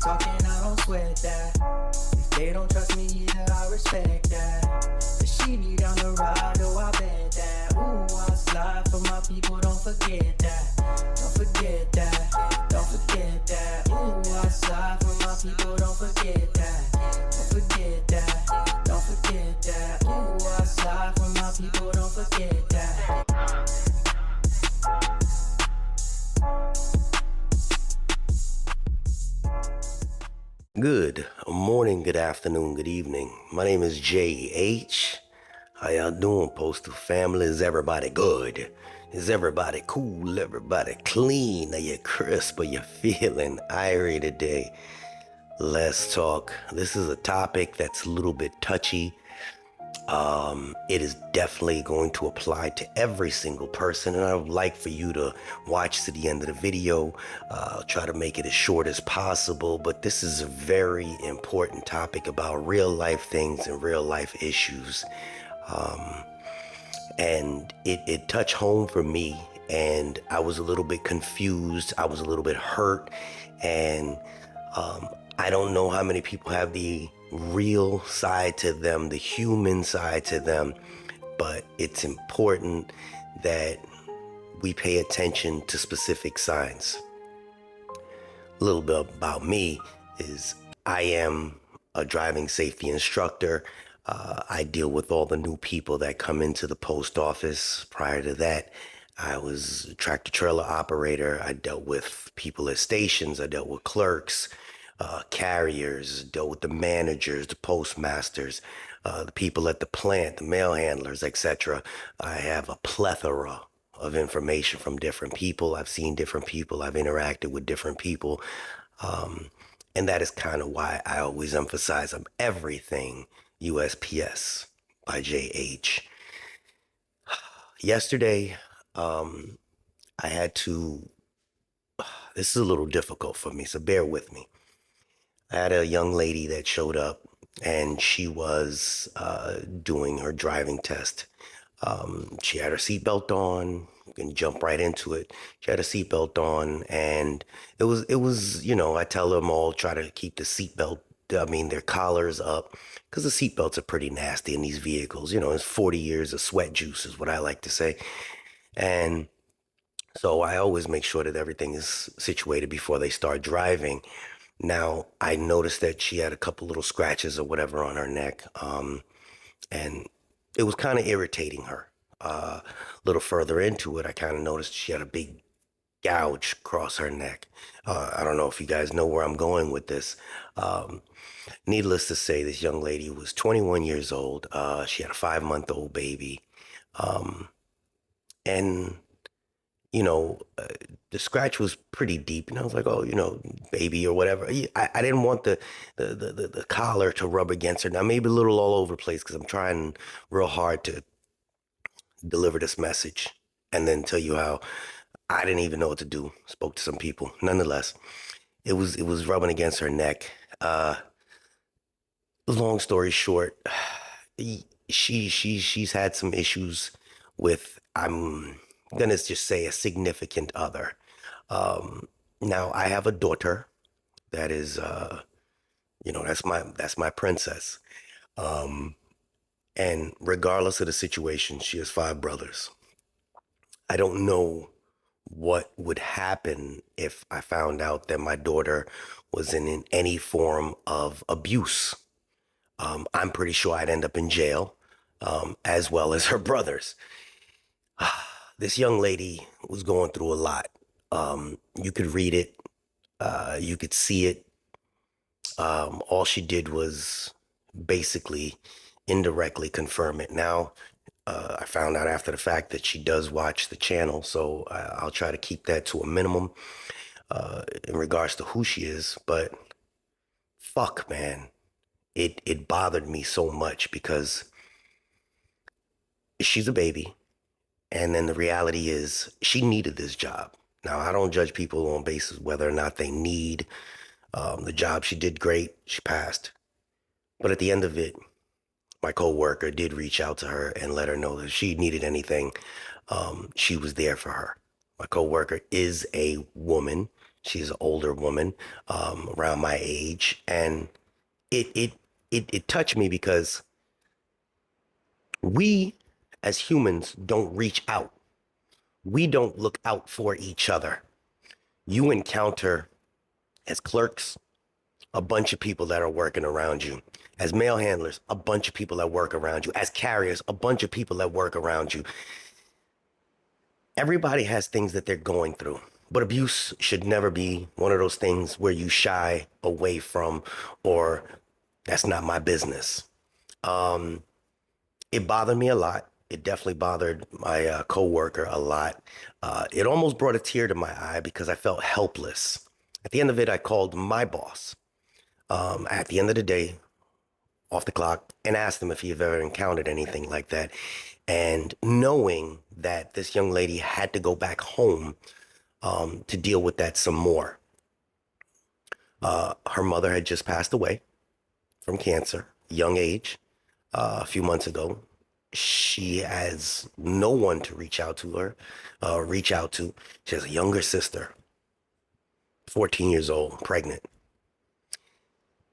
talking, I don't sweat that. If they don't trust me either, I respect that. But she need down the ride, oh I bet that. Ooh, I slide for my people, don't forget that. Don't forget that, don't forget that. Ooh, I slide for my people, don't forget that. Don't forget that, don't forget that. Ooh, I slide for my people, don't forget that. Good morning, good afternoon, good evening. My name is JH. How y'all doing, Postal family? Is everybody good? Is everybody cool? Everybody clean? Are you crisp? Are you feeling irie today? Let's talk. This is a topic that's a little bit touchy. It is definitely going to apply to every single person, and I would like for you to watch to the end of the video. I'll try to make it as short as possible, but this is a very important topic about real life things and real life issues. And it touched home for me, and I was a little bit confused. I was a little bit hurt, and I don't know how many people have the real side to them, the human side to them, but it's important that we pay attention to specific signs. A little bit about me is I am a driving safety instructor. I deal with all the new people that come into the post office. Prior to that, I was a tractor trailer operator. I dealt with people at stations. I dealt with clerks, carriers, dealt with the managers, the postmasters, the people at the plant, the mail handlers, etc. I have a plethora of information from different people. I've seen different people. I've interacted with different people. And that is kind of why I always emphasize everything USPS by JH. Yesterday, I had to, this is a little difficult for me, so bear with me. I had a young lady that showed up, and she was doing her driving test. She had her seatbelt on. You can jump right into it. She had a seatbelt on, and it was, I tell them all, try to keep the seatbelt, their collars up, because the seatbelts are pretty nasty in these vehicles. It's 40 years of sweat juice is what I like to say. And so I always make sure that everything is situated before they start driving. Now, I noticed that she had a couple little scratches or whatever on her neck, and it was kind of irritating her. A little further into it, I kind of noticed she had a big gouge across her neck. I don't know if you guys know where I'm going with this. Needless to say, this young lady was 21 years old. She had a 5-month-old baby. And the scratch was pretty deep, and I was like, oh, baby or whatever. I didn't want the collar to rub against her. Now, maybe a little all over the place, because I'm trying real hard to deliver this message and then tell you how I didn't even know what to do. Spoke to some people. Nonetheless, it was rubbing against her neck. Long story short, she's had some issues with, I'm gonna just say, a significant other. Now I have a daughter that is, that's my princess. And regardless of the situation, she has 5 brothers. I don't know what would happen if I found out that my daughter was in any form of abuse. I'm pretty sure I'd end up in jail, as well as her brothers. This young lady was going through a lot. You could read it. You could see it. All she did was basically indirectly confirm it. Now, I found out after the fact that she does watch the channel, so I'll try to keep that to a minimum in regards to who she is. But fuck, man, it bothered me so much, because she's a baby. And then the reality is she needed this job. Now, I don't judge people on basis whether or not they need the job. She did great. She passed. But at the end of it, my coworker did reach out to her and let her know that if she needed anything, she was there for her. My coworker is a woman. She's an older woman, around my age, and it touched me because we as humans don't reach out. We don't look out for each other. You encounter, as clerks, a bunch of people that are working around you. As mail handlers, a bunch of people that work around you. As carriers, a bunch of people that work around you. Everybody has things that they're going through, but abuse should never be one of those things where you shy away from, or that's not my business. It bothered me a lot. It definitely bothered my coworker a lot. It almost brought a tear to my eye because I felt helpless. At the end of it, I called my boss at the end of the day, off the clock, and asked him if he had ever encountered anything like that. And knowing that this young lady had to go back home to deal with that some more. Her mother had just passed away from cancer, young age, a few months ago. She has no one to reach out to. She has a younger sister, 14 years old, pregnant.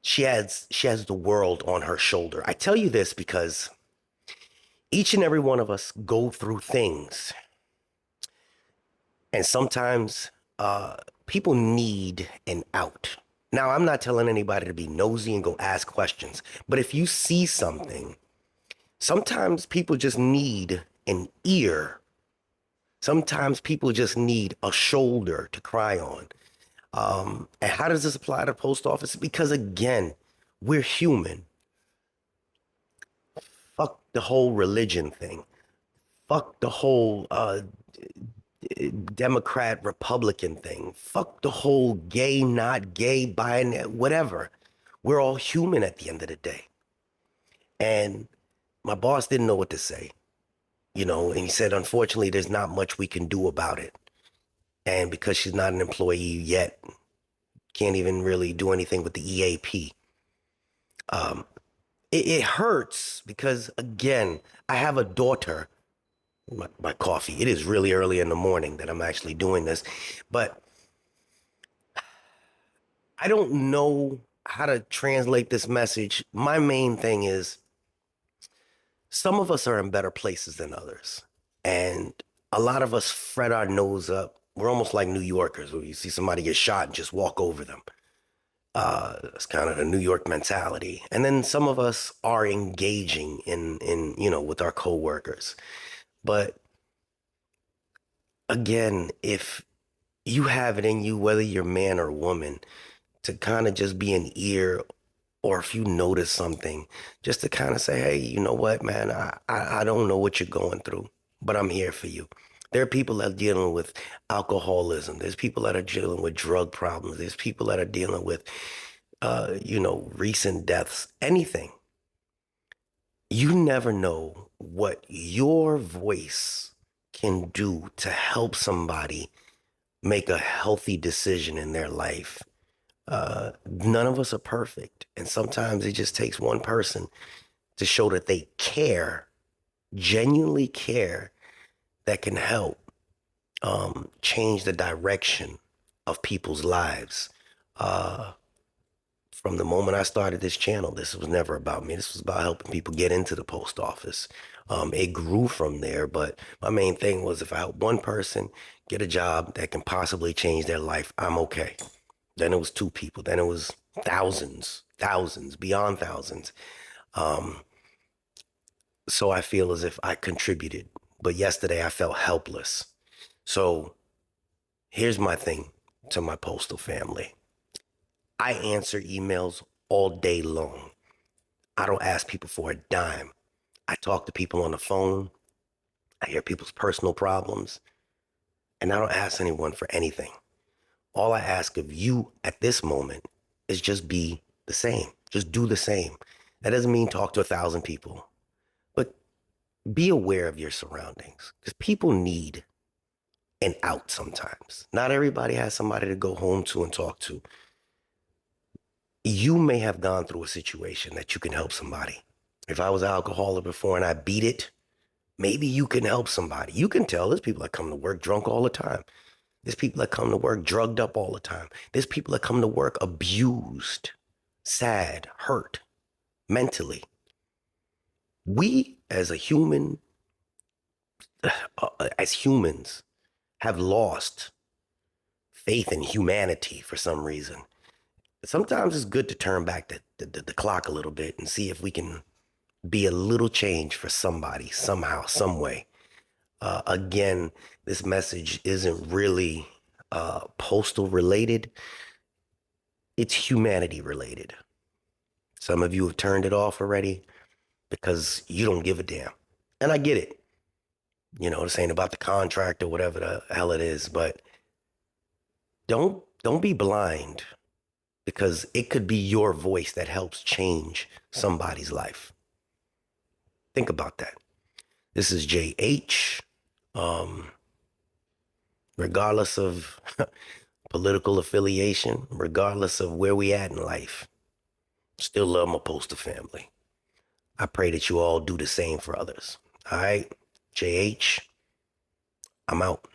She has the world on her shoulder. I tell you this because each and every one of us go through things. And sometimes people need an out. Now, I'm not telling anybody to be nosy and go ask questions. But if you see something, sometimes people just need an ear. Sometimes people just need a shoulder to cry on. And how does this apply to the post office? Because again, we're human. Fuck the whole religion thing. Fuck the whole Democrat Republican thing. Fuck the whole gay, not gay, binary, whatever. We're all human at the end of the day. And my boss didn't know what to say, and he said, unfortunately, there's not much we can do about it. And because she's not an employee yet, can't even really do anything with the EAP. It hurts because, again, I have a daughter. My coffee. It is really early in the morning that I'm actually doing this, but I don't know how to translate this message. My main thing is some of us are in better places than others, and a lot of us fret our nose up. We're almost like New Yorkers, where you see somebody get shot and just walk over them. That's kind of the New York mentality. And then some of us are engaging in with our coworkers. But again, if you have it in you, whether you're man or woman, to kind of just be an ear, or if you notice something, just to kind of say, hey, you know what, man, I don't know what you're going through, but I'm here for you. There are people that are dealing with alcoholism. There's people that are dealing with drug problems. There's people that are dealing with, recent deaths, anything. You never know what your voice can do to help somebody make a healthy decision in their life. None of us are perfect. And sometimes it just takes one person to show that they care, genuinely care, that can help change the direction of people's lives. From the moment I started this channel, this was never about me. This was about helping people get into the post office. It grew from there, but my main thing was if I help one person get a job that can possibly change their life, I'm okay. Then it was 2 people. Then it was thousands, beyond thousands. So I feel as if I contributed. But yesterday I felt helpless. So here's my thing to my postal family. I answer emails all day long. I don't ask people for a dime. I talk to people on the phone. I hear people's personal problems. And I don't ask anyone for anything. All I ask of you at this moment is just be the same. Just do the same. That doesn't mean talk to 1,000 people. But be aware of your surroundings. Because people need an out sometimes. Not everybody has somebody to go home to and talk to. You may have gone through a situation that you can help somebody. If I was an alcoholic before and I beat it, maybe you can help somebody. You can tell there's people that come to work drunk all the time. There's people that come to work drugged up all the time. There's people that come to work abused, sad, hurt mentally. We as humans have lost faith in humanity for some reason. Sometimes it's good to turn back the clock a little bit and see if we can be a little change for somebody, somehow, some way. Again, this message isn't really postal related. It's humanity related. Some of you have turned it off already because you don't give a damn. And I get it. You know, this ain't about the contract or whatever the hell it is, but don't be blind, because it could be your voice that helps change somebody's life. Think about that. This is JH. Regardless of political affiliation, regardless of where we at in life, still love my postal family. I pray that you all do the same for others. All right, JH, I'm out.